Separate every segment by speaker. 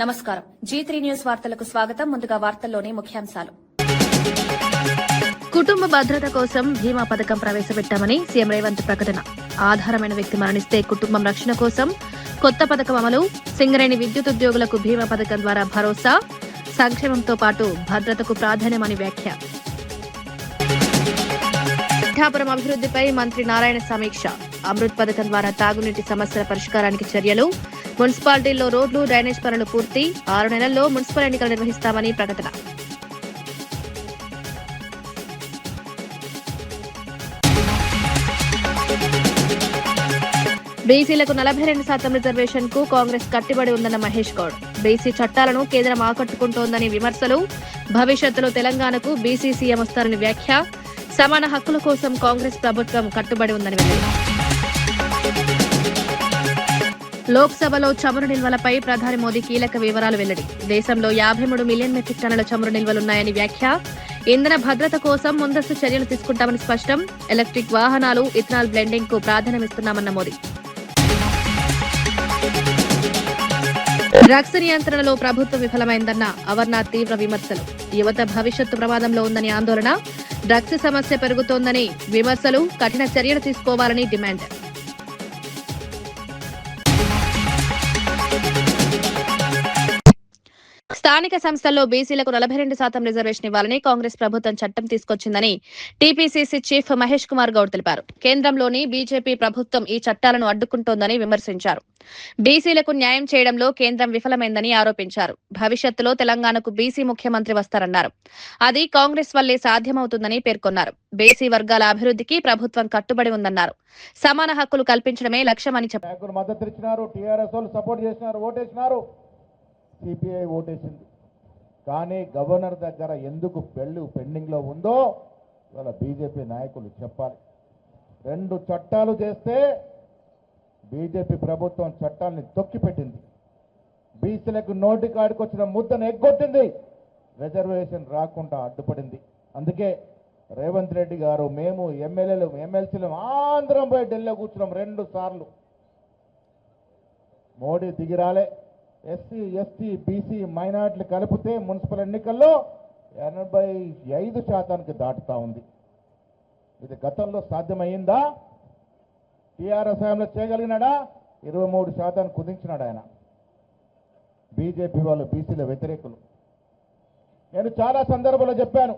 Speaker 1: నమస్కారం. G3 news వార్తలకు స్వాగతం. ముందుగా వార్తల్లోని ముఖ్యాంశాలు.
Speaker 2: కుటుంబ భద్రత కోసం బీమా పథకం ప్రవేశపెట్టామని సీఎం రేవంత్ ప్రకటన. ఆధారమైన వ్యక్తి మరణిస్తే కుటుంబం రక్షణ కోసం కొత్త పథకం అమలు. సింగరేణి విద్యుత్ ఉద్యోగులకు బీమా పథకం ద్వారా భరోసా. సంక్షేమంతో పాటు భద్రతకు ప్రాధాన్యమని వ్యాఖ్య. పిఠాపురం అభివృద్దిపై మంత్రి నారాయణ సమీక్ష. అమృత్ పథకం ద్వారా తాగునీటి సమస్యల పరిష్కారానికి చర్యలు. మున్సిపాలిటీల్లో రోడ్లు, డ్రైనేజ్ పనులు పూర్తి. 6 నెలల్లో మున్సిపల్ ఎన్నికలు నిర్వహిస్తామని ప్రకటన. బీసీలకు 42% రిజర్వేషన్ కు కాంగ్రెస్ కట్టుబడి ఉందన్న మహేష్ గౌడ్. బీసీ చట్టాలను కేంద్రం ఆకట్టుకుంటోందని విమర్శలు. భవిష్యత్తులో తెలంగాణకు బీసీ సీఎం వస్తారని వ్యాఖ్య. సమాన హక్కుల కోసం కాంగ్రెస్ ప్రభుత్వం కట్టుబడి ఉందని వెల్లడి. లోక్సభలో చమురు నిల్వలపై ప్రధాని మోదీ కీలక వివరాలు వెల్లడి. దేశంలో 53 మిలియన్ మెట్రిక్ టన్నుల చమురు నిల్వలున్నాయని వ్యాఖ్య. ఇంధన భద్రత కోసం ముందస్తు చర్యలు తీసుకుంటామని స్పష్టం. ఎలక్ట్రిక్ వాహనాలు, ఇథనాల్ బ్లెండింగ్ కు ప్రాధాన్యమిస్తున్నామన్న మోదీ. డ్రగ్స్ నియంత్రణలో ప్రభుత్వం విఫలమైందన్న అమర్నాథ్ తీవ్ర విమర్శలు. యువత భవిష్యత్తు ప్రమాదంలో ఉందని ఆందోళన. డ్రగ్స్ సమస్య పెరుగుతోందని విమర్శలు. కఠిన చర్యలు తీసుకోవాలని డిమాండ్. స్థానిక సంస్థల్లో బీసీలకు 42% రిజర్వేషన్ ఇవ్వాలని కాంగ్రెస్ ప్రభుత్వం చట్టం తీసుకొచ్చిందని టీపీసీసీ చీఫ్ మహేష్ కుమార్ గౌడ్ తెలిపారు. కేంద్రంలోని బీజేపీ ప్రభుత్వం ఈ చట్టాలను అడ్డుకుంటోందని విమర్శించారు. బీసీలకు న్యాయం చేయడంలో కేంద్రం విఫలమైందని ఆరోపించారు. భవిష్యత్తులో తెలంగాణకు బీసీ ముఖ్యమంత్రి వస్తారన్నారు. అది కాంగ్రెస్ వల్లే సాధ్యమవుతుందని పేర్కొన్నారు. బీసీ వర్గాల అభివృద్ధికి ప్రభుత్వం కట్టుబడి ఉందన్నారు. సమాన హక్కులు కల్పించడమే లక్ష్యమని చెప్పారు.
Speaker 3: సిపిఐ ఓటేసింది. కానీ గవర్నర్ దగ్గర ఎందుకు పెండింగ్లో ఉందో ఇవాళ బీజేపీ నాయకులు చెప్పాలి. 2 చట్టాలు చేస్తే బీజేపీ ప్రభుత్వం చట్టాలని తొక్కిపెట్టింది. బీసీలకు నోటి కాడికి వచ్చిన ముద్దను ఎగ్గొట్టింది. రిజర్వేషన్ రాకుండా అడ్డుపడింది. అందుకే రేవంత్ రెడ్డి గారు, మేము ఎమ్మెల్యేలు, ఎమ్మెల్సీలు ఆంధ్రం పోయి ఢిల్లీలో కూర్చున్నాం 2 సార్లు. మోడీ దిగిరాలే. ఎస్సీ, ఎస్టీ, బీసీ, మైనార్టీలు కలిపితే మున్సిపల్ ఎన్నికల్లో 85% దాటుతా ఉంది. ఇది గతంలో సాధ్యమయ్యిందా? టీఆర్ఎస్ హయాంలో చేయగలిగినాడా? 23% కుదించినాడు ఆయన. బీజేపీ వాళ్ళు బీసీల వ్యతిరేకులు. నేను చాలా సందర్భాల్లో చెప్పాను,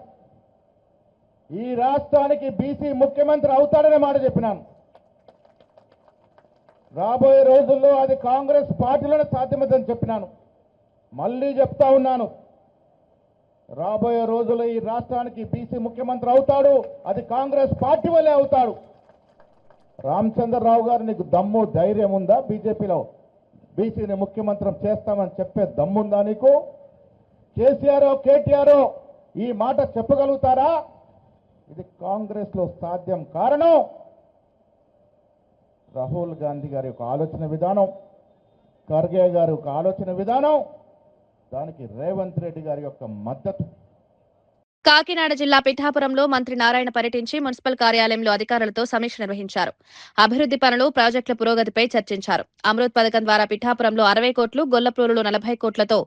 Speaker 3: ఈ రాష్ట్రానికి బీసీ ముఖ్యమంత్రి అవుతాడనే మాట చెప్పినాను. రాబోయే రోజుల్లో అది కాంగ్రెస్ పార్టీలోనే సాధ్యమవుతుందని చెప్పినాను. మళ్ళీ చెప్తా ఉన్నాను, రాబోయే రోజుల్లో ఈ రాష్ట్రానికి బీసీ ముఖ్యమంత్రి అవుతాడు. అది కాంగ్రెస్ పార్టీ వల్లే అవుతాడు. రామచంద్రరావు గారు, నీకు దమ్ము, ధైర్యం ఉందా? బీజేపీలో బీసీని ముఖ్యమంత్రి చేస్తామని చెప్పే దమ్ముందా నీకు? కేసీఆర్, కేటీఆర్ ఈ మాట చెప్పగలుగుతారా? ఇది కాంగ్రెస్ లో సాధ్యం. కారణం రాహుల్ గాంధీ గారి యొక్క ఆలోచన విధానం, ఖర్గే గారి యొక్క ఆలోచన విధానం, దానికి రేవంత్ రెడ్డి గారి యొక్క మద్దతు.
Speaker 2: కాకినాడ జిల్లా పిఠాపురంలో మంత్రి నారాయణ పర్యటించి మున్సిపల్ కార్యాలయంలో అధికారులతో సమీక్ష నిర్వహించారు. అభివృద్ది పనులు, ప్రాజెక్టుల పురోగతిపై చర్చించారు. అమృత్ పథకం ద్వారా పిఠాపురంలో 60 కోట్లు, గొల్లప్రోలులో 40 కోట్లతో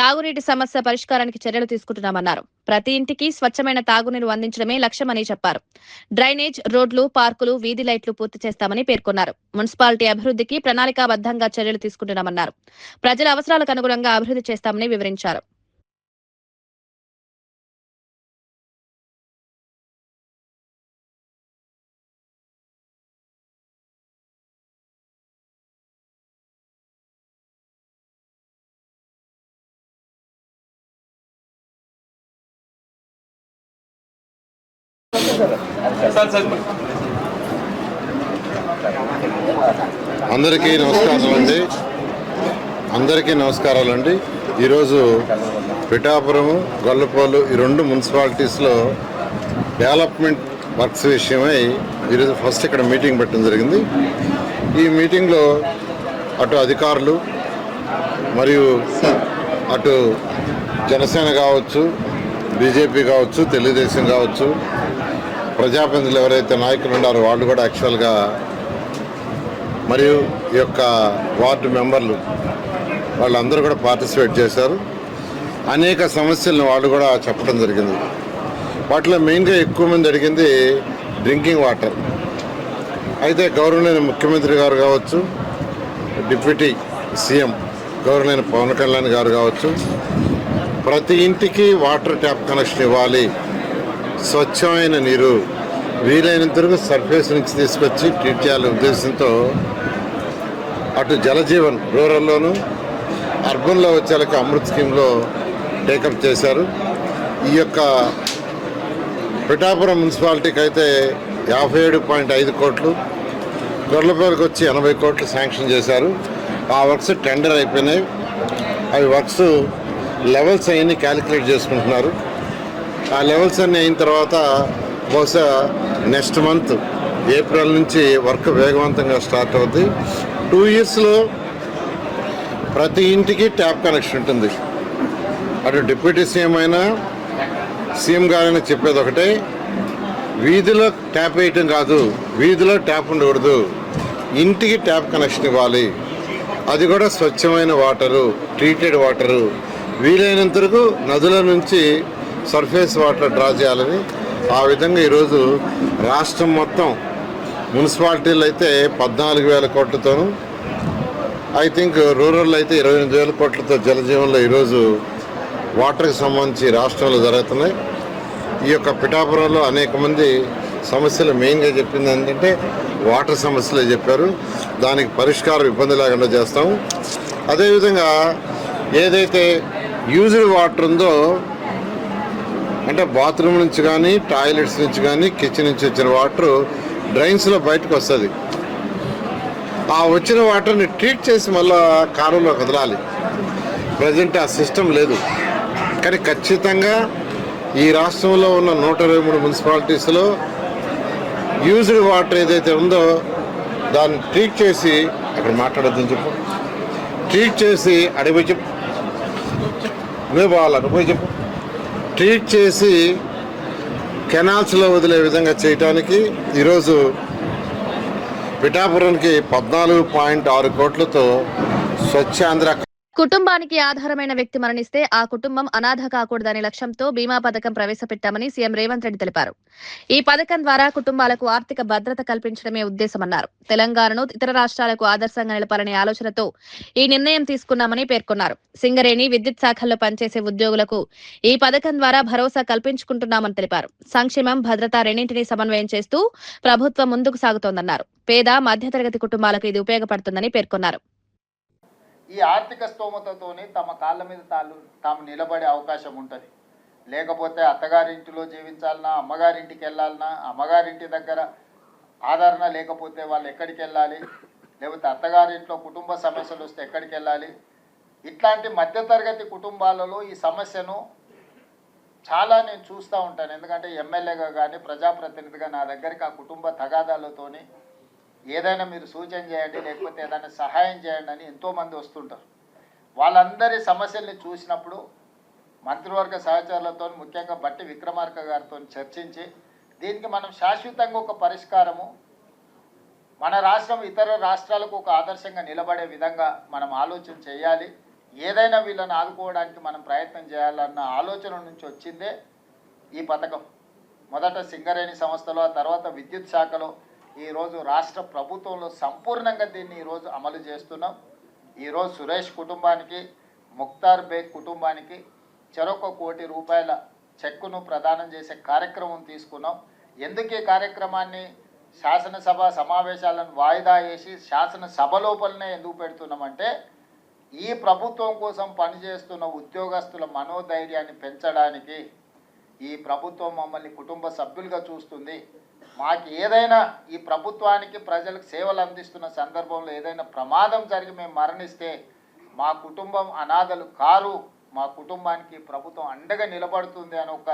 Speaker 2: తాగునీటి సమస్య పరిష్కారానికి చర్యలు తీసుకుంటున్నామన్నారు. ప్రతి ఇంటికి స్వచ్ఛమైన తాగునీరు అందించడమే లక్ష్యమని చెప్పారు. డ్రైనేజ్, రోడ్లు, పార్కులు, వీధి లైట్లు పూర్తి చేస్తామని పేర్కొన్నారు. మున్సిపాలిటీ అభివృద్ధికి ప్రణాళికాబద్దంగా చర్యలు తీసుకుంటున్నామన్నారు. ప్రజల అవసరాలకు అనుగుణంగా అభివృద్ధి చేస్తామని వివరించారు.
Speaker 4: అందరికీ నమస్కారాలండి. ఈరోజు పిఠాపురం, గొల్లప్రోలు ఈ 2 మున్సిపాలిటీస్లో డెవలప్మెంట్ వర్క్స్ విషయమై ఈరోజు ఫస్ట్ ఇక్కడ మీటింగ్ పెట్టడం జరిగింది. ఈ మీటింగ్లో అటు అధికారులు మరియు అటు జనసేన కావచ్చు, బీజేపీ కావచ్చు, తెలుగుదేశం కావచ్చు, ప్రజాప్రతినిధులు ఎవరైతే నాయకులు ఉన్నారో వాళ్ళు కూడా యాక్చువల్గా, మరియు ఈ యొక్క వార్డు మెంబర్లు వాళ్ళందరూ కూడా పార్టిసిపేట్ చేశారు. అనేక సమస్యలను వాళ్ళు కూడా చెప్పడం జరిగింది. వాటిలో మెయిన్గా ఎక్కువ మంది అడిగింది డ్రింకింగ్ వాటర్. అయితే గౌరవనీయ ముఖ్యమంత్రి గారు కావచ్చు, డిప్యూటీ సీఎం గౌరవనీయ పవన్ కళ్యాణ్ గారు కావచ్చు, ప్రతి ఇంటికి వాటర్ ట్యాప్ కనెక్షన్ ఇవ్వాలి, స్వచ్ఛమైన నీరు వీలైనంత వరకు సర్ఫేస్ నుంచి తీసుకొచ్చి ట్రీట్ చేయాలనే ఉద్దేశంతో అటు జలజీవన్ రూరల్లోను అర్బన్లో వచ్చేలకు అమృత్ స్కీమ్లో టేకప్ చేశారు. ఈ యొక్క పిఠాపురం మున్సిపాలిటీకి అయితే 57.5 కోట్లు, గొర్లపల్లికి వచ్చి 80 కోట్లు శాంక్షన్ చేశారు. ఆ వర్క్స్ టెండర్ అయిపోయినాయి. అవి వర్క్స్ లెవెల్స్ అవన్నీ క్యాలిక్యులేట్ చేసుకుంటున్నారు. ఆ లెవెల్స్ అన్నీ అయిన తర్వాత బహుశా నెక్స్ట్ మంత్ ఏప్రిల్ నుంచి వర్క్ వేగవంతంగా స్టార్ట్ అవుతుంది. 2 yearsలో ప్రతి ఇంటికి ట్యాప్ కనెక్షన్ ఉంటుంది. అటు డిప్యూటీ సీఎం అయినా సీఎం గారైనా చెప్పేది ఒకటే, వీధిలో ట్యాప్ వేయటం కాదు, వీధిలో ట్యాప్ ఉండకూడదు, ఇంటికి ట్యాప్ కనెక్షన్ ఇవ్వాలి. అది కూడా స్వచ్ఛమైన వాటరు, ట్రీటెడ్ వాటరు, వీలైనంత వరకు నదుల నుంచి సర్ఫేస్ వాటర్ డ్రా చేయాలని. ఆ విధంగా ఈరోజు రాష్ట్రం మొత్తం మున్సిపాలిటీలు అయితే 14,000 కోట్లతోనూ, ఐ థింక్ రూరల్ అయితే 28,000 కోట్లతో జలజీవన్లో ఈరోజు వాటర్కి సంబంధించి రాష్ట్రంలో జరుగుతున్నాయి. ఈ యొక్క పిఠాపురంలో అనేక మంది సమస్యలు మెయిన్గా చెప్పింది ఏంటంటే వాటర్ సమస్యలే చెప్పారు. దానికి పరిష్కారం ఇబ్బంది లేకుండా చేస్తాము. అదేవిధంగా ఏదైతే యూజ్డ్ వాటర్ ఉందో, అంటే బాత్రూమ్ నుంచి కానీ, టాయిలెట్స్ నుంచి కానీ, కిచెన్ నుంచి వచ్చిన వాటర్ డ్రైన్స్లో బయటకు వస్తుంది. ఆ వచ్చిన వాటర్ని ట్రీట్ చేసి మళ్ళీ కాలువలో వదలాలి. ప్రజెంట్ ఆ సిస్టమ్ లేదు. కానీ ఖచ్చితంగా ఈ రాష్ట్రంలో ఉన్న 123 మున్సిపాలిటీస్లో యూజ్డ్ వాటర్ ఏదైతే ఉందో దాన్ని ట్రీట్ చేసి, అక్కడ మాట్లాడొద్దని చెప్పు, ట్రీట్ చేసి అడిగిపోయి చెప్పు, నువ్వే పోవాలి పోయి చెప్పు, ట్రీట్ చేసి కెనాల్స్లో వదిలే విధంగా చేయటానికి ఈరోజు పిఠాపురానికి 14.6 కోట్లతో స్వచ్ఛాంధ్ర.
Speaker 2: కుటుంబానికి ఆధారమైన వ్యక్తి మరణిస్తే ఆ కుటుంబం అనాథ కాకూడదనే లక్ష్యంతో బీమా పథకం ప్రవేశపెట్టామని సీఎం రేవంత్ రెడ్డి తెలిపారు. ఈ పథకం ద్వారా కుటుంబాలకు ఆర్థిక భద్రత కల్పించడమే ఉద్దేశమన్నారు. తెలంగాణను ఇతర రాష్ట్రాలకు ఆదర్శంగా నిలపాలనే ఆలోచనతో ఈ నిర్ణయం తీసుకున్నామని పేర్కొన్నారు. సింగరేణి, విద్యుత్ శాఖల్లో పనిచేసే ఉద్యోగులకు ఈ పథకం ద్వారా భరోసా కల్పించుకుంటున్నామని తెలిపారు. సంక్షేమం, భద్రత రెండింటినీ సమన్వయం చేస్తూ ప్రభుత్వం ముందుకు సాగుతోందన్నారు. పేద, మధ్యతరగతి కుటుంబాలకు ఇది ఉపయోగపడుతుందని పేర్కొన్నారు.
Speaker 5: ఈ ఆర్థిక స్తోమతతోనే తమ కాళ్ళ మీద తాము నిలబడే అవకాశం ఉంటుంది. లేకపోతే అత్తగారింటిలో జీవించాలన్నా, అమ్మగారింటికి వెళ్ళాలన్నా, అమ్మగారింటి దగ్గర ఆదరణ లేకపోతే వాళ్ళు ఎక్కడికి వెళ్ళాలి, లేకపోతే అత్తగారింట్లో కుటుంబ సమస్యలు వస్తే ఎక్కడికి వెళ్ళాలి. ఇట్లాంటి మధ్యతరగతి కుటుంబాలలో ఈ సమస్యను చాలా నేను చూస్తూ ఉంటాను. ఎందుకంటే ఎమ్మెల్యేగా కానీ, ప్రజాప్రతినిధిగా నా దగ్గరికి ఆ కుటుంబ తగాదాలతోని ఏదైనా మీరు సూచన చేయండి, లేకపోతే ఏదైనా సహాయం చేయండి అని ఎంతోమంది వస్తుంటారు. వాళ్ళందరి సమస్యల్ని చూసినప్పుడు మంత్రివర్గ సహచరులతో, ముఖ్యంగా బట్టి విక్రమార్క గారితో చర్చించి దీనికి మనం శాశ్వతంగా ఒక పరిష్కారము, మన రాష్ట్రం ఇతర రాష్ట్రాలకు ఒక ఆదర్శంగా నిలబడే విధంగా మనం ఆలోచన చేయాలి. ఏదైనా వీళ్ళని ఆదుకోవడానికి మనం ప్రయత్నం చేయాలన్న ఆలోచన నుంచి వచ్చిందే ఈ పథకం. మొదట సింగరేణి సంస్థలో, ఆ తర్వాత విద్యుత్ శాఖలో, ఈరోజు రాష్ట్ర ప్రభుత్వంలో సంపూర్ణంగా దీన్ని ఈరోజు అమలు చేస్తున్నాం. ఈరోజు సురేష్ కుటుంబానికి, ముక్తార్ బేగ్ కుటుంబానికి చెరొక ₹1 కోటి చెక్కును ప్రదానం చేసే కార్యక్రమం తీసుకున్నాం. ఎందుకు ఈ కార్యక్రమాన్ని శాసనసభ సమావేశాలను వాయిదా వేసి శాసనసభ లోపలనే ఎందుకు పెడుతున్నామంటే, ఈ ప్రభుత్వం కోసం పనిచేస్తున్న ఉద్యోగస్తుల మనోధైర్యాన్ని పెంచడానికి. ఈ ప్రభుత్వం మమ్మల్ని కుటుంబ సభ్యులుగా చూస్తుంది. మాకు ఏదైనా ఈ ప్రభుత్వానికి, ప్రజలకు సేవలు అందిస్తున్న సందర్భంలో ఏదైనా ప్రమాదం జరిగి మేము మరణిస్తే మా కుటుంబం అనాథలు కారు, మా కుటుంబానికి ప్రభుత్వం అండగా నిలబడుతుంది అని ఒక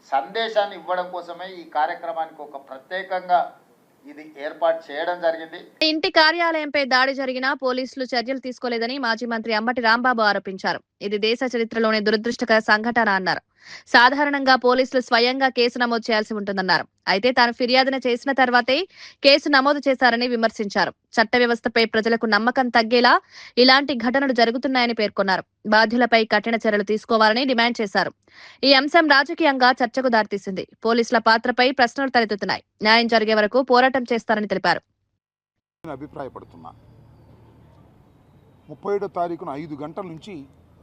Speaker 5: సందేశాన్ని ఇవ్వడం కోసమే ఈ కార్యక్రమానికి ఒక ప్రత్యేకంగా ఇది ఏర్పాటు చేయడం జరిగింది.
Speaker 2: ఇంటి కార్యాలయంపై దాడి జరిగినా పోలీసులు చర్యలు తీసుకోలేదని మాజీ మంత్రి అంబటి రాంబాబు ఆరోపించారు. ఇది దేశ చరిత్రలోనే దురదృష్టకర సంఘటన అన్నారు. సాధారణంగా పోలీసులు స్వయంగా కేసు నమోదు చేయాల్సి ఉంటుందన్నారు. అయితే తాను ఫిర్యాదును చేసిన తర్వాతే కేసు నమోదు చేశారని విమర్శించారు. చట్ట వ్యవస్థపై ప్రజలకు నమ్మకం తగ్గేలా ఇలాంటి ఘటనలు జరుగుతున్నాయని పేర్కొన్నారు. బాధ్యులపై కఠిన చర్యలు తీసుకోవాలని డిమాండ్ చేశారు. ఈ అంశం రాజకీయంగా చర్చకు దారితీసింది. పోలీసుల పాత్రపై ప్రశ్నలు తలెత్తుతున్నాయి. న్యాయం జరిగే వరకు పోరాటం చేస్తారని తెలిపారు.
Speaker 6: అభిప్రాయపడుతున్నా 37వ తారీఖున 5 గంటల నుంచి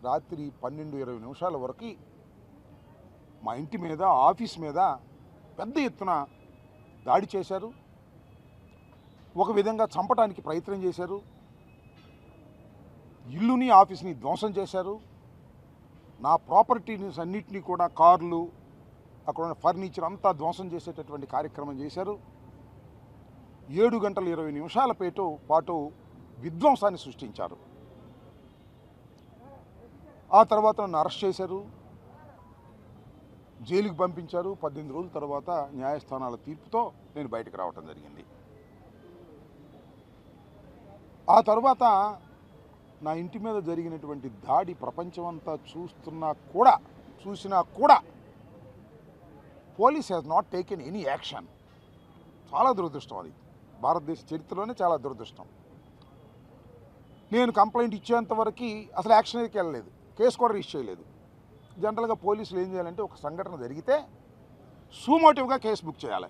Speaker 6: రాత్రి 12:20 వరకు మా ఇంటి మీద, ఆఫీస్ మీద పెద్ద ఎత్తున దాడి చేశారు. ఒక విధంగా చంపడానికి ప్రయత్నం చేశారు. ఇల్లుని, ఆఫీస్ని ధ్వంసం చేశారు. నా ప్రాపర్టీని అన్నింటినీ కూడా, కార్లు, అక్కడ ఉన్న ఫర్నిచర్ అంతా ధ్వంసం చేసేటటువంటి కార్యక్రమం చేశారు. 7:20 పాటు విధ్వంసాన్ని సృష్టించారు. ఆ తర్వాత నన్ను అరెస్ట్ చేశారు, జైలుకి పంపించారు. 18 రోజుల తర్వాత న్యాయస్థానాల తీర్పుతో నేను బయటకు రావటం జరిగింది. ఆ తర్వాత నా ఇంటి మీద జరిగినటువంటి దాడి ప్రపంచమంతా చూసినా కూడా police has not taken any action. చాలా దురదృష్టం. అది భారతదేశ చరిత్రలోనే చాలా దురదృష్టం. నేను కంప్లైంట్ ఇచ్చేంతవరకు అసలు యాక్షన్కి వెళ్ళలేదు, కేసు కూడా రిజిస్టర్ చేయలేదు. జనరల్గా పోలీసులు ఏం చేయాలంటే ఒక సంఘటన జరిగితే సూమోటివ్గా కేసు బుక్ చేయాలి.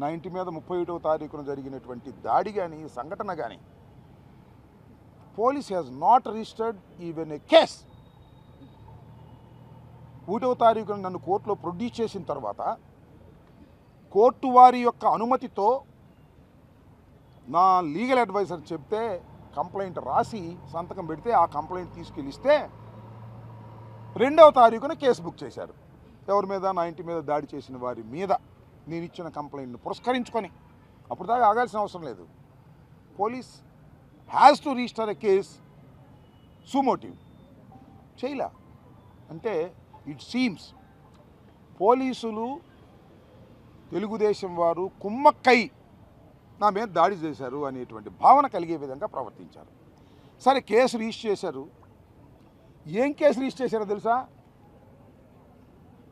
Speaker 6: నా ఇంటి మీద 31వ తారీఖున జరిగినటువంటి దాడి కానీ, సంఘటన కానీ police has not registered even a case. 1వ తారీఖున నన్ను కోర్టులో ప్రొడ్యూస్ చేసిన తర్వాత కోర్టు వారి యొక్క అనుమతితో నా లీగల్ అడ్వైజర్ చెప్తే కంప్లైంట్ రాసి సంతకం పెడితే ఆ కంప్లైంట్ తీసుకెళ్ళిస్తే 2వ తారీఖున కేసు బుక్ చేశారు. ఎవరి మీద? నా ఇంటి మీద దాడి చేసిన వారి మీద నేను ఇచ్చిన కంప్లైంట్ను పురస్కరించుకొని. అప్పుడు దాకా ఆగాల్సిన అవసరం లేదు. Police has to register a case suo motu. చేయలా అంటే ఇట్ సీమ్స్ పోలీసులు, తెలుగుదేశం వారు కుమ్మక్కై నా మీద దాడి చేశారు అనేటువంటి భావన కలిగే విధంగా ప్రవర్తించారు. సరే, కేసు రిజిస్టర్ చేశారు. ఏం కేసు రిజిస్టర్ చేశారో తెలుసా?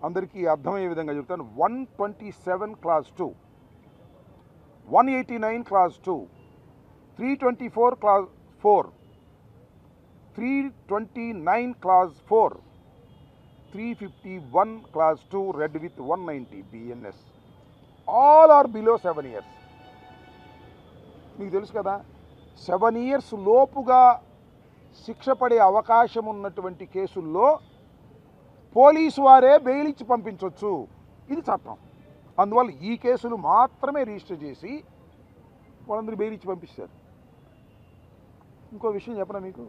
Speaker 6: అందరికీ అర్థమయ్యే విధంగా చెప్తాను. 127 class 2, 189 class 2, 324 class 4, 329 class 4, 351 class 2 read with 190 BNS. All are below 7 years. మీకు తెలుసు కదా, 7 years లోపుగా శిక్ష పడే అవకాశం ఉన్నటువంటి కేసుల్లో పోలీసు వారే బెయిల్ ఇచ్చి పంపించవచ్చు. ఇది చట్టం. అందువల్ల ఈ కేసులు మాత్రమే రిజిస్టర్ చేసి వాళ్ళందరూ బెయిల్ ఇచ్చి పంపిస్తారు. ఇంకో విషయం చెప్పనా మీకు,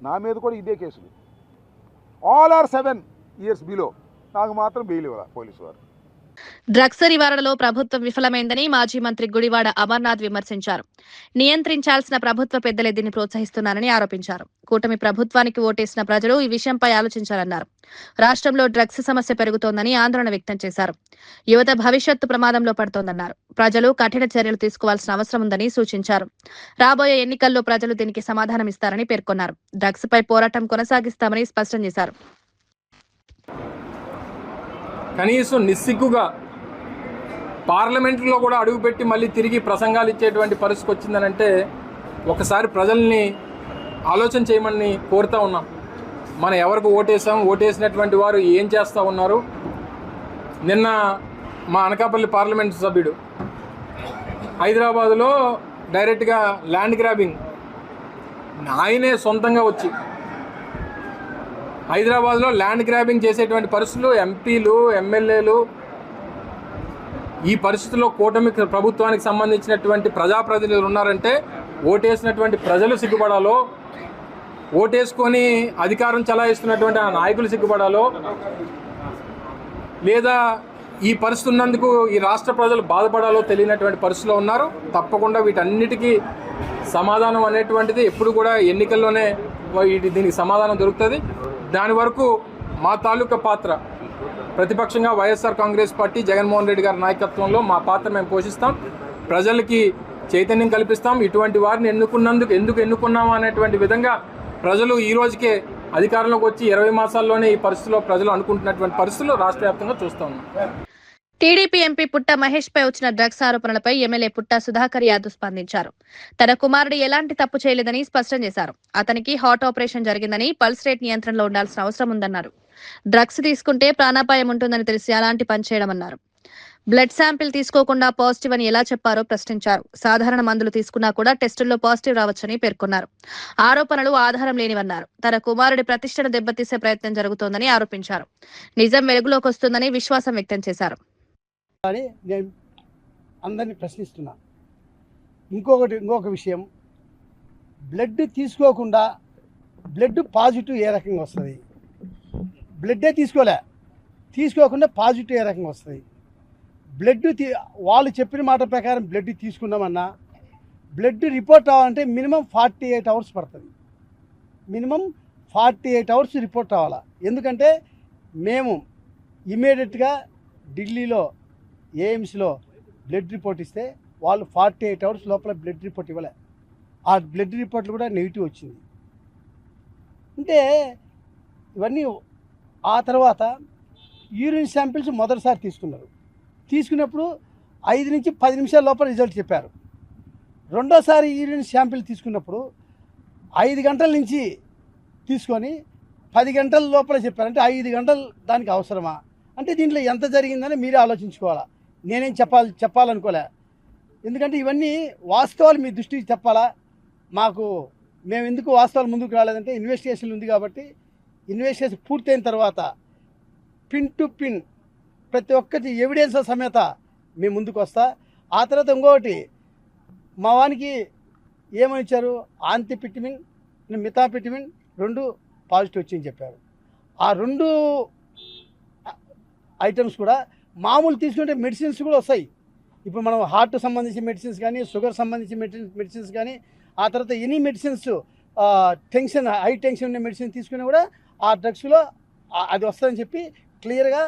Speaker 6: నా మీద కూడా ఇదే కేసులు. All are 7 years below. నాకు మాత్రం బెయిల్ ఇవ్వాలి పోలీసు వారు.
Speaker 2: డ్రగ్స్ నివారణలో ప్రభుత్వం విఫలమైందని మాజీ మంత్రి గుడివాడ అమర్నాథ్ విమర్శించారు. నియంత్రించాల్సిన ప్రభుత్వ పెద్దలే దీన్ని ప్రోత్సహిస్తున్నారని ఆరోపించారు. కూటమి ప్రభుత్వానికి ఓటేసిన ప్రజలు ఈ విషయంపై ఆలోచించాలన్నారు. రాష్ట్రంలో డ్రగ్స్ సమస్య పెరుగుతోందని ఆందోళన వ్యక్తం చేశారు. యువత భవిష్యత్తు ప్రమాదంలో పడుతోందన్నారు. ప్రజలు కఠిన చర్యలు తీసుకోవాల్సిన అవసరం ఉందని సూచించారు. రాబోయే ఎన్నికల్లో ప్రజలు దీనికి సమాధానమిస్తారని పేర్కొన్నారు. డ్రగ్స్ పై పోరాటం కొనసాగిస్తామని స్పష్టం చేశారు.
Speaker 7: కనీసం నిస్సిగ్గుగా పార్లమెంట్లో కూడా అడుగుపెట్టి మళ్ళీ తిరిగి ప్రసంగాలు ఇచ్చేటువంటి పరిస్థితి వచ్చిందనంటే ఒకసారి ప్రజల్ని ఆలోచన చేయమని కోరుతూ ఉన్నాం. మనం ఎవరికి ఓటేసాం, ఓటేసినటువంటి వారు ఏం చేస్తూ ఉన్నారు. నిన్న మా అనకాపల్లి పార్లమెంట్ సభ్యుడు హైదరాబాదులో డైరెక్ట్గా ల్యాండ్ గ్రాబింగ్ ఆయనే సొంతంగా వచ్చి హైదరాబాద్లో ల్యాండ్ గ్రాబింగ్ చేసేటువంటి పరిస్థితులు ఎంపీలు, ఎమ్మెల్యేలు, ఈ పరిస్థితుల్లో కూటమి ప్రభుత్వానికి సంబంధించినటువంటి ప్రజాప్రతినిధులు ఉన్నారంటే ఓటేసినటువంటి ప్రజలు సిగ్గుపడాలో, ఓటేసుకొని అధికారం చలాయిస్తున్నటువంటి ఆ నాయకులు సిగ్గుపడాలో, లేదా ఈ పరిస్థితి ఉన్నందుకు ఈ రాష్ట్ర ప్రజలు బాధపడాలో తెలియనటువంటి పరిస్థితిలో ఉన్నారు. తప్పకుండా వీటన్నిటికీ సమాధానం అనేటువంటిది ఎప్పుడు కూడా ఎన్నికల్లోనే దీనికి సమాధానం దొరుకుతుంది. దాని వరకు మా తాలూకా పాత్ర ప్రతిపక్షంగా వైఎస్ఆర్ కాంగ్రెస్ పార్టీ, జగన్మోహన్ రెడ్డి గారి నాయకత్వంలో మా పాత్ర మేము పోషిస్తాం. ప్రజలకి చైతన్యం కల్పిస్తాం. ఇటువంటి వారిని ఎందుకు ఎన్నుకున్నాం అనేటువంటి విధంగా ప్రజలు ఈ రోజుకే అధికారంలోకి వచ్చి 20 మాసాల్లోనే ఈ పరిస్థితిలో ప్రజలు అనుకుంటున్నటువంటి పరిస్థితులు రాష్ట్ర వ్యాప్తంగా చూస్తా ఉన్నాం.
Speaker 2: టీడీపీ ఎంపీ పుట్ట మహేష్ పై వచ్చిన డ్రగ్స్ ఆరోపణలపై ఎమ్మెల్యే పుట్ట సుధాకర్ యాదవ్ స్పందించారు. తన కుమారుడు ఎలాంటి తప్పు చేయలేదని స్పష్టం చేశారు. అతనికి హార్ట్ ఆపరేషన్ జరిగిందని, పల్స్ రేట్ నియంత్రణలో ఉండాల్సిన అవసరం ఉందన్నారు. డ్రగ్స్ తీసుకుంటే ప్రాణాపాయం ఉంటుందని తెలిసి అలాంటి పని చేయడమన్నారు. బ్లడ్ శాంపిల్ తీసుకోకుండా పాజిటివ్ అని ఎలా చెప్పారో ప్రశ్నించారు. సాధారణ మందులు తీసుకున్నా కూడా టెస్టుల్లో పాజిటివ్ రావచ్చని పేర్కొన్నారు. ఆరోపణలు ఆధారం లేనివన్నారు. తన కుమారుడి ప్రతిష్టను దెబ్బతీసే ప్రయత్నం జరుగుతోందని ఆరోపించారు. నిజం వెలుగులోకి వస్తుందని విశ్వాసం వ్యక్తం చేశారు.
Speaker 8: అని నేను అందరినీ ప్రశ్నిస్తున్నా. ఇంకొక విషయం, బ్లడ్ తీసుకోకుండా బ్లడ్ పాజిటివ్ ఏ రకంగా వస్తుంది? బ్లడ్డే తీసుకోకుండా పాజిటివ్ ఏ రకంగా వస్తుంది? బ్లడ్ వాళ్ళు చెప్పిన మాట ప్రకారం బ్లడ్ తీసుకున్నామన్నా బ్లడ్ రిపోర్ట్ అవ్వాలంటే మినిమం 48 అవర్స్ పడుతుంది. మినిమం 48 అవర్స్ రిపోర్ట్ అవ్వాలా. ఎందుకంటే మేము ఇమీడియట్గా ఢిల్లీలో ఏఎమ్స్లో బ్లడ్ రిపోర్ట్ ఇస్తే వాళ్ళు 48 అవర్స్ లోపల బ్లడ్ రిపోర్ట్ ఇవ్వలే. ఆ బ్లడ్ రిపోర్ట్లు కూడా నెగిటివ్ వచ్చింది. అంటే ఇవన్నీ ఆ తర్వాత యూరిన్ శాంపిల్స్ మొదటిసారి తీసుకున్నప్పుడు 5 నుంచి 10 నిమిషాల లోపల రిజల్ట్ చెప్పారు. రెండోసారి యూరిన్ శాంపిల్ తీసుకున్నప్పుడు 5 గంటల నుంచి తీసుకొని 10 గంటల లోపల చెప్పారు. అంటే 5 గంటలు దానికి అవసరమా? అంటే దీంట్లో ఎంత జరిగిందని మీరే ఆలోచించుకోవాలా. నేనేం చెప్పాలనుకోలే. ఎందుకంటే ఇవన్నీ వాస్తవాలు మీ దృష్టికి చెప్పాలా. మేము ఎందుకు వాస్తవాలు ముందుకు రాలేదంటే ఇన్వెస్టిగేషన్ ఉంది కాబట్టి ఇన్వెస్టిగేషన్ పూర్తయిన తర్వాత పిన్ టు పిన్ ప్రతి ఒక్కటి ఎవిడెన్స్ సమేత మేము ముందుకు వస్తా. ఆ తర్వాత ఇంకొకటి మా వానికి ఏమని ఇచ్చారు, ఆంతిపిటిమిన్, మిథాపిటిమిన్ 2 పాజిటివ్ వచ్చిందని చెప్పారు. ఆ 2 ఐటమ్స్ కూడా మామూలు తీసుకుంటే మెడిసిన్స్ కూడా వస్తాయి. ఇప్పుడు మనం హార్ట్ సంబంధించిన మెడిసిన్స్ కానీ, షుగర్ సంబంధించిన మెడిసిన్స్ కానీ, ఆ తర్వాత ఎనీ మెడిసిన్స్ హై టెన్షన్ ఉన్న మెడిసిన్ తీసుకున్నా కూడా ఆ డ్రగ్స్లో అది వస్తుందని చెప్పి క్లియర్గా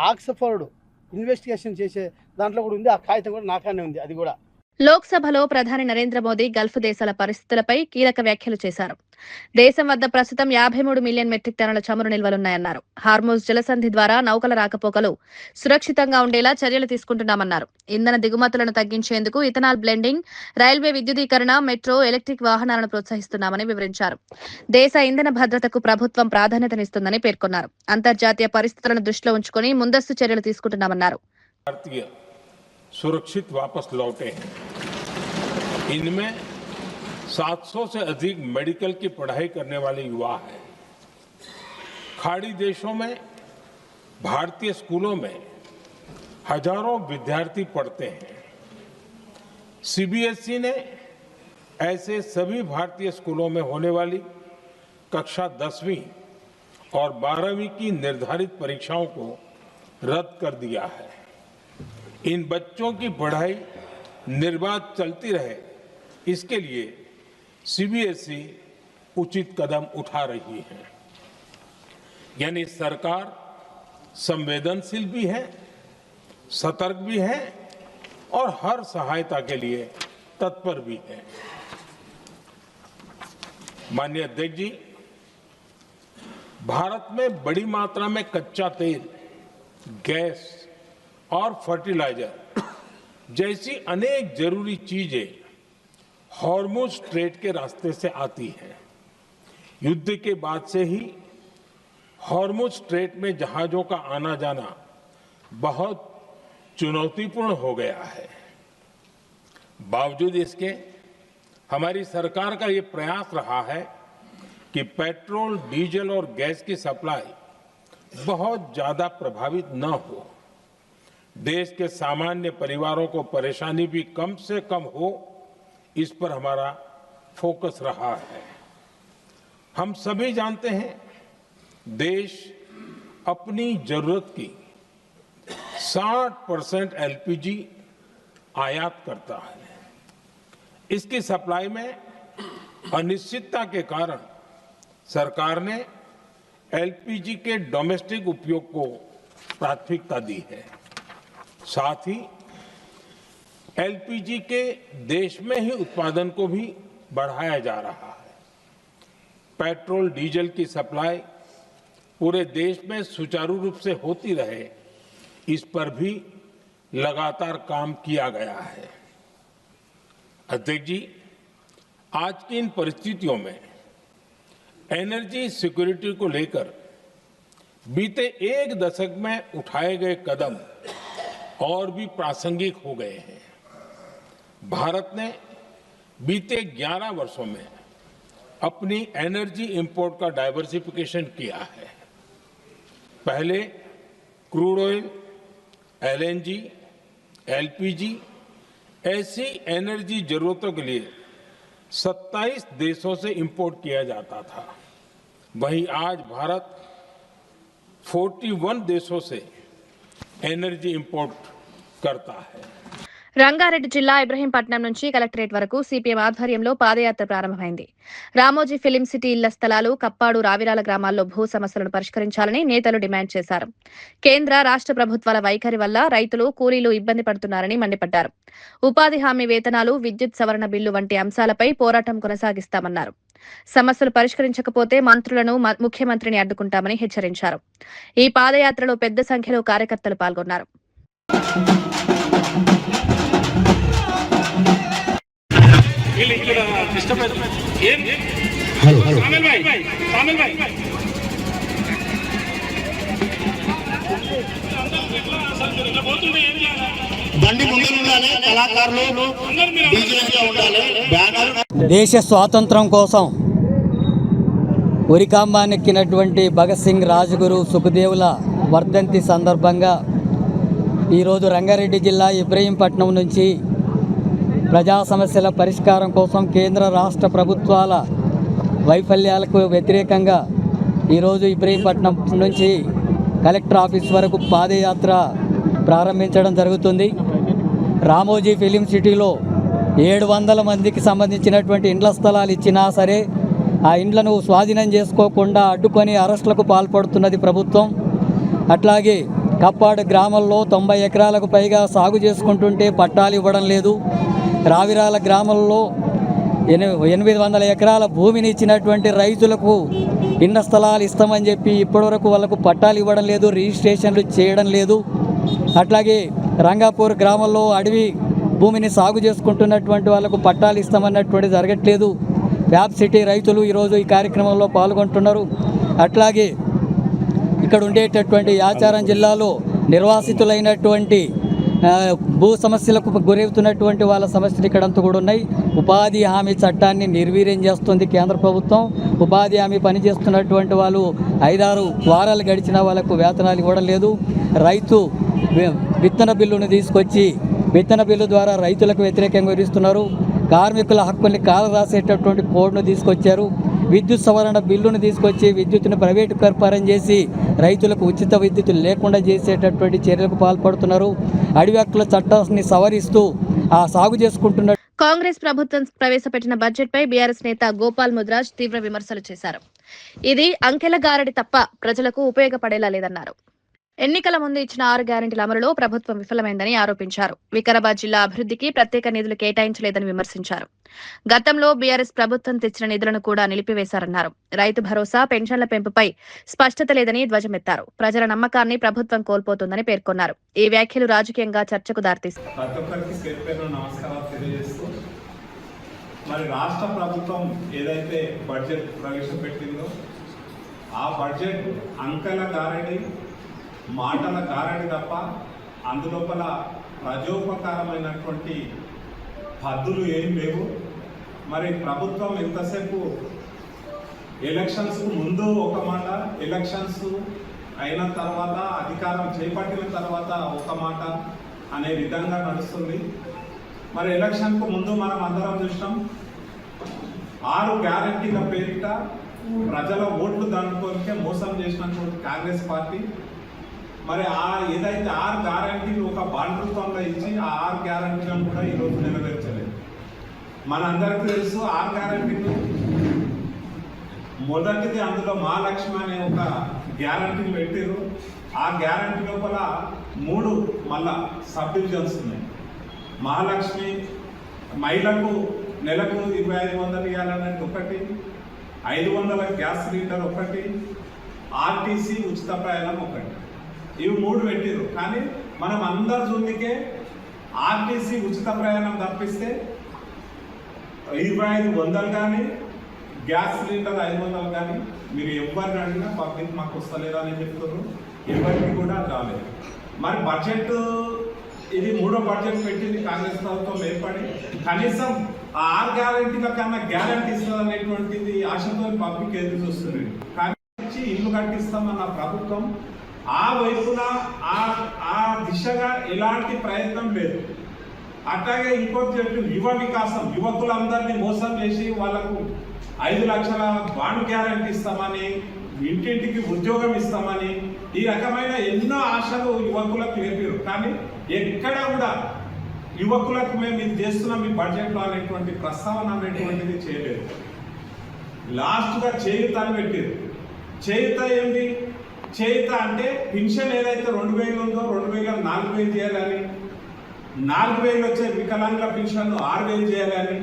Speaker 8: ఆక్స్ఫర్డ్ ఇన్వెస్టిగేషన్ చేసే దాంట్లో కూడా ఉంది. ఆ కాగితం కూడా నాకానే ఉంది. అది కూడా
Speaker 2: లోక్సభలో ప్రధాని నరేంద్ర మోదీ గల్ఫ్ దేశాల పరిస్థితులపై కీలక వ్యాఖ్యలు చేశారు. దేశం వద్ద ప్రస్తుతం 53 మిలియన్ మెట్రిక్ టన్నుల చమురు నిల్వలున్నాయన్నారు. హార్మోజ్ జలసంధి ద్వారా నౌకల రాకపోకలు సురక్షితంగా ఉండేలా చర్యలు తీసుకుంటున్నామన్నారు. ఇంధన దిగుమతులను తగ్గించేందుకు ఇథనాల్ బ్లెండింగ్, రైల్వే విద్యుదీకరణ, మెట్రో, ఎలక్ట్రిక్ వాహనాలను ప్రోత్సహిస్తున్నామని వివరించారు. దేశ ఇంధన భద్రతకు ప్రభుత్వం ప్రాధాన్యతనిస్తుందని పేర్కొన్నారు. అంతర్జాతీయ పరిస్థితులను దృష్టిలో ఉంచుకుని ముందస్తు చర్యలు తీసుకుంటున్నామన్నారు.
Speaker 9: सुरक्षित वापस लौटे हैं। इनमें 700 से अधिक मेडिकल की पढ़ाई करने वाले युवा हैं। खाड़ी देशों में भारतीय स्कूलों में हजारों विद्यार्थी पढ़ते हैं। सीबीएसई ने ऐसे सभी भारतीय स्कूलों में होने वाली कक्षा 10वीं और 12वीं की निर्धारित परीक्षाओं को रद्द कर दिया है। इन बच्चों की पढ़ाई निर्बाध चलती रहे, इसके लिए सीबीएसई उचित कदम उठा रही है। यानी सरकार संवेदनशील भी है, सतर्क भी है और हर सहायता के लिए तत्पर भी है। माननीय अध्यक्ष जी, भारत में बड़ी मात्रा में कच्चा तेल, गैस और फर्टिलाइजर जैसी अनेक जरूरी चीजें हॉर्मुज स्ट्रेट के रास्ते से आती हैं। युद्ध के बाद से ही हॉर्मुज स्ट्रेट में जहाजों का आना जाना बहुत चुनौतीपूर्ण हो गया है। बावजूद इसके हमारी सरकार का ये प्रयास रहा है कि पेट्रोल, डीजल और गैस की सप्लाई बहुत ज्यादा प्रभावित न हो, देश के सामान्य परिवारों को परेशानी भी कम से कम हो, इस पर हमारा फोकस रहा है। हम सभी जानते हैं देश अपनी जरूरत की 60% एलपीजी आयात करता है। इसकी सप्लाई में अनिश्चितता के कारण सरकार ने एलपीजी के डोमेस्टिक उपयोग को प्राथमिकता दी है। साथ ही एलपीजी के देश में ही उत्पादन को भी बढ़ाया जा रहा है। पेट्रोल डीजल की सप्लाई पूरे देश में सुचारू रूप से होती रहे, इस पर भी लगातार काम किया गया है। अध्यक्ष जी, आज की इन परिस्थितियों में एनर्जी सिक्योरिटी को लेकर बीते एक दशक में उठाए गए कदम और भी प्रासंगिक हो गए हैं। भारत ने बीते 11 वर्षों में अपनी एनर्जी इंपोर्ट का डाइवर्सिफिकेशन किया है। पहले क्रूड ऑयल, एलएनजी, एलपीजी ऐसी एनर्जी जरूरतों के लिए 27 देशों से इंपोर्ट किया जाता था। वहीं आज भारत 41 देशों से एनर्जी इंपोर्ट करता है।
Speaker 2: రంగారెడ్డి జిల్లా ఇబ్రహీంపట్నం నుంచి కలెక్టరేట్ వరకు సిపిఎం ఆధ్వర్యంలో పాదయాత్ర ప్రారంభమైంది. రామోజీ ఫిలిం సిటీ ఇళ్ల స్థలాలు, కప్పాడు, రావిరాల గ్రామాల్లో భూ సమస్యలను పరిష్కరించాలని నేతలు డిమాండ్ చేశారు. కేంద్ర రాష్ట్ర ప్రభుత్వాల వైఖరి వల్ల రైతులు, కూలీలు ఇబ్బంది పడుతున్నారని మండిపడ్డారు. ఉపాధి హామీ వేతనాలు, విద్యుత్ సవరణ బిల్లు వంటి అంశాలపై పోరాటం కొనసాగిస్తామన్నారు. సమస్యలు పరిష్కరించకపోతే మంత్రులను, ముఖ్యమంత్రిని అడ్డుకుంటామని హెచ్చరించారు. ఈ పాదయాత్రలో పెద్ద సంఖ్యలో కార్యకర్తలు పాల్గొన్నారు.
Speaker 10: దేశ స్వాతంత్రం కోసం ఉరికాంబానెక్కినటువంటి భగత్ సింగ్, రాజగురు, సుఖదేవుల వర్ధంతి సందర్భంగా ఈరోజు రంగారెడ్డి జిల్లా ఇబ్రహీంపట్నం నుంచి ప్రజా సమస్యల పరిష్కారం కోసం కేంద్ర రాష్ట్ర ప్రభుత్వాల వైఫల్యాలకు వ్యతిరేకంగా ఈరోజు ఇబ్రహీంపట్నం నుంచి కలెక్టర్ ఆఫీస్ వరకు పాదయాత్ర ప్రారంభించడం జరుగుతుంది. రామోజీ ఫిలిం సిటీలో 700 మందికి సంబంధించినటువంటి ఇండ్ల స్థలాలు ఇచ్చినా సరే ఆ ఇండ్లను స్వాధీనం చేసుకోకుండా అడ్డుకొని అరెస్టులకు పాల్పడుతున్నది ప్రభుత్వం. అట్లాగే కప్పాడు గ్రామంలో 90 ఎకరాలకు పైగా సాగు చేసుకుంటుంటే పట్టాలు ఇవ్వడం లేదు. రావిరాల గ్రామంలో 800 ఎకరాల భూమిని ఇచ్చినటువంటి రైతులకు ఇళ్ల స్థలాలు ఇస్తామని చెప్పి ఇప్పటివరకు వాళ్ళకు పట్టాలు ఇవ్వడం లేదు, రిజిస్ట్రేషన్లు చేయడం లేదు. అట్లాగే రంగాపూర్ గ్రామంలో అడవి భూమిని సాగు చేసుకుంటున్నటువంటి వాళ్ళకు పట్టాలు ఇస్తామన్నటువంటి జరగట్లేదు. ఫ్యాబ్ సిటీ రైతులు ఈరోజు ఈ కార్యక్రమంలో పాల్గొంటున్నారు. అట్లాగే ఇక్కడ ఉండేటటువంటి యాచారం జిల్లాలో నిర్వాసితులైనటువంటి భూ సమస్యలకు గురవుతున్నటువంటి వాళ్ళ సమస్యలు ఇక్కడంతా కూడా ఉన్నాయి. ఉపాధి హామీ చట్టాన్ని నిర్వీర్యం చేస్తుంది కేంద్ర ప్రభుత్వం. ఉపాధి హామీ పనిచేస్తున్నటువంటి వాళ్ళు 5-6 వారాలు గడిచినా వాళ్ళకు వేతనాలు ఇవ్వడం లేదు. రైతు విత్తన బిల్లును తీసుకొచ్చి విత్తన బిల్లు ద్వారా రైతులకు వ్యతిరేకంగా విధిస్తున్నారు. కార్మికుల హక్కుల్ని కాలరాసేటటువంటి కోడ్ను తీసుకొచ్చారు. విద్యుత్ సవరణ బిల్లును తీసుకొచ్చి విద్యుత్తును ప్రైవేటు పరం చేసి రైతులకు ఉచిత విద్యుత్ లేకుండా చేసేటటువంటి చర్యలకు పాల్పడుతున్నారు. అడవి హక్కుల చట్టాన్ని సవరిస్తూ ఆ సాగు చేసుకుంటున్న
Speaker 2: కాంగ్రెస్ ప్రభుత్వం ప్రవేశపెట్టిన బడ్జెట్ పై బీఆర్ఎస్ నేత గోపాల్ ముద్రాజ్ తీవ్ర విమర్శలు చేశారు. ఇది అంకెల గారడి తప్ప ప్రజలకు ఉపయోగపడేలా లేదన్నారు. ఎన్నికల ముందు ఇచ్చిన 6 గ్యారెంటీల అమలులో ప్రభుత్వం విఫలమైందని ఆరోపించారు. వికారాబాద్ జిల్లా అభివృద్ధికి ప్రత్యేక నిధులు కేటాయించలేదని విమర్శించారు. గతంలో బీఆర్ఎస్ ప్రభుత్వం తెచ్చిన నిధులను కూడా నిలిపివేశారన్నారు. రైతు భరోసా, పెన్షన్ల పెంపుపై స్పష్టత లేదని ధ్వజమెత్తారు. ప్రజల నమ్మకాన్ని ప్రభుత్వం కోల్పోతుందని పేర్కొన్నారు. ఈ వ్యాఖ్యలు రాజకీయంగా చర్చకు దారితీస్తాయి.
Speaker 11: మరి రాష్ట్ర ప్రభుత్వం ఏదైతే బడ్జెట్ ప్రవేశపెట్టిందో ఆ బడ్జెట్ అంకెల గారడి, మాటల గారడి తప్ప అందులోపల ప్రజోపకారమైనటువంటి హద్దులు ఏం లేవు. మరి ప్రభుత్వం ఎంతసేపు ఎలక్షన్స్కు ముందు ఒక మాట, ఎలక్షన్స్ అయిన తర్వాత అధికారం చేపట్టిన తర్వాత ఒక మాట అనే విధంగా నడుస్తుంది. మరి ఎలక్షన్కు ముందు మనం అందరం చూసినాం 6 గ్యారెంటీల పేరిట ప్రజల ఓట్లు దండుకోనికే మోసం చేసినటువంటి కాంగ్రెస్ పార్టీ మరి ఏదైతే 6 గ్యారెంటీలు ఒక బాండ్ రూపంలో ఇచ్చి ఆ 6 గ్యారెంటీలను కూడా ఈరోజు నెరవేర్చలేదు. మనందరికీ తెలుసు 6 గ్యారెంటీలు మొదటిది అందులో మహాలక్ష్మి అనే ఒక గ్యారెంటీలు పెట్టారు. ఆ గ్యారెంటీ లోపల 3 మళ్ళా సబ్ డివిజన్స్ ఉన్నాయి. మహాలక్ష్మి మహిళకు నెలకు 2500 ఇవ్వాలనేది ఒకటి, 500 గ్యాస్ సిలిండర్ ఒకటి, ఆర్టీసీ ఉచిత ప్రయాణం ఒకటి. ఇవి 3 పెట్టిరు. కానీ మనం అందరు చూడనికే ఆర్టీసీ ఉచిత ప్రయాణం తప్పిస్తే 2500 కానీ గ్యాస్ సిలిండర్ 500 కానీ మీరు ఎవరిని అడిగినా పబ్లిక్ మాకు వస్తలేదా అని చెప్తున్నారు. ఎవరికి కూడా రాలేదు. మరి బడ్జెట్ ఇది 3వ బడ్జెట్ పెట్టింది కాంగ్రెస్ ప్రభుత్వం ఏర్పడి, కనీసం ఆ 6 గ్యారంటీల కన్నా గ్యారంటీ ఇస్తుంది అనేటువంటిది ఆశతో పబ్లిక్ ఎదురు చూస్తుంది. కానీ ఇల్లు కట్టిస్తామన్న ప్రభుత్వం ఆ వైపున ఆ దిశగా ఎలాంటి ప్రయత్నం లేదు. అట్లాగే ఇంకొక యువ వికాసం, యువకులందరినీ మోసం చేసి వాళ్లకు 5 లక్షల బాండ్ గ్యారంటీ ఇస్తామని, ఇంటింటికి ఉద్యోగం ఇస్తామని, ఈ రకమైన ఎన్నో ఆశలు యువకులకు లేపారు. కానీ ఎక్కడ కూడా యువకులకు మేము ఇది చేస్తున్నాం ఈ బడ్జెట్లో అనేటువంటి ప్రస్తావన అనేటువంటిది చేయలేదు. లాస్ట్గా చేయూత అని పెట్టారు. చేయూత ఏంటి? చేయూత అంటే పెన్షన్ ఏదైతే 2000 ఉందో 2000 4000 చేయాలని, 4000 వచ్చే వికలాంగుల పెన్షన్ 6000 చేయాలని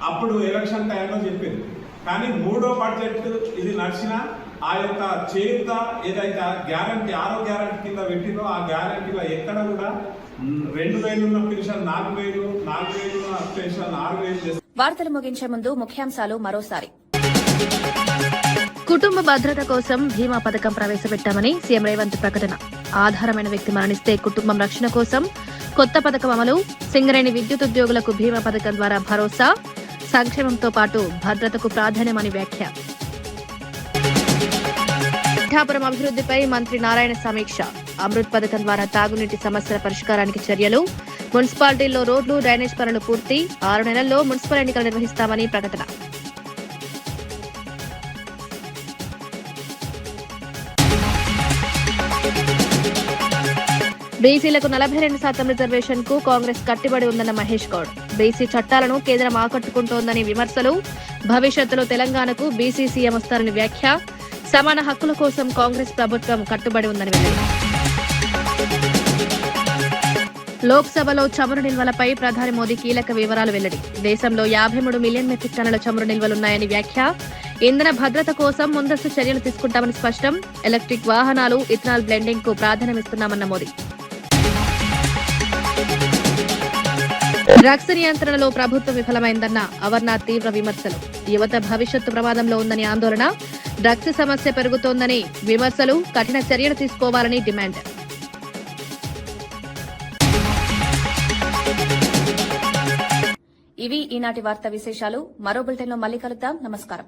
Speaker 11: అప్పుడు ఎలక్షన్ టైంలో చెప్పింది. కానీ 3వ బడ్జెట్ ఇది నడిచిన ఆ యొక్క చేయూత ఏదైతే గ్యారంటీ 6వ గ్యారంటీ కింద పెట్టిందో ఆ గ్యారంటీలో ఎక్కడ కూడా 2000 ఉన్న పెన్షన్ 4000, 4000 ఉన్న పెన్షన్ 6000
Speaker 1: వార్తలు ముగించే ముందు ముఖ్యాంశాలు మరోసారి.
Speaker 2: కుటుంబ భద్రత కోసం బీమా పథకం ప్రవేశపెట్టామని సీఎం రేవంత్ ప్రకటన. ఆధారమైన వ్యక్తి మరణిస్తే కుటుంబం రక్షణ కోసం కొత్త పథకం అమలు. సింగరేణి విద్యుత్ ఉద్యోగులకు బీమా పథకం ద్వారా భరోసా. సంక్షేమంతో పాటు భద్రతకు ప్రాధాన్యమని వ్యాఖ్య. పిఠాపురం అభివృద్ధిపై మంత్రి నారాయణ సమీక్ష. అమృత్ పథకం ద్వారా తాగునీటి సమస్యల పరిష్కారానికి చర్యలు. మున్సిపాలిటీల్లో రోడ్లు, డ్రైనేజ్ పనులు పూర్తి. 6 నెలల్లో మున్సిపల్ ఎన్నికలు నిర్వహిస్తామని ప్రకటన. బీసీలకు 42% రిజర్వేషన్ కు కాంగ్రెస్ కట్టుబడి ఉందన్న మహేష్ గౌడ్. బీసీ చట్టాలను కేంద్రం ఆకట్టుకుంటోందని విమర్శలు. భవిష్యత్తులో తెలంగాణకు బీసీ సీఎం వస్తారని వ్యాఖ్య. సమాన హక్కుల కోసం కాంగ్రెస్ ప్రభుత్వం కట్టుబడి ఉందని వెల్లడి. లోక్సభలో చమురు నిల్వలపై ప్రధాని మోదీ కీలక వివరాలు వెల్లడి. దేశంలో 53 మిలియన్ మెట్రిక్ టన్నుల చమురు నిల్వలున్నాయని వ్యాఖ్య. ఇంధన భద్రత కోసం ముందస్తు చర్యలు తీసుకుంటామని స్పష్టం. ఎలక్ట్రిక్ వాహనాలు, ఇథనాల్ బ్లెండింగ్ కు ప్రాధాన్యమిస్తున్నామన్న మోదీ. డ్రగ్స్ నియంత్రణలో ప్రభుత్వం విఫలమైందన్న అమర్నాథ్ తీవ్ర విమర్శలు. యువత భవిష్యత్తు ప్రమాదంలో ఉందని ఆందోళన. డ్రగ్స్ సమస్య పెరుగుతోందని విమర్శలు. కఠిన చర్యలు తీసుకోవాలని డిమాండ్.
Speaker 1: ఇవి ఈనాటి వార్తా విశేషాలు. మరో బులెటిన్లో మళ్ళీ కలుద్దాం. నమస్కారం.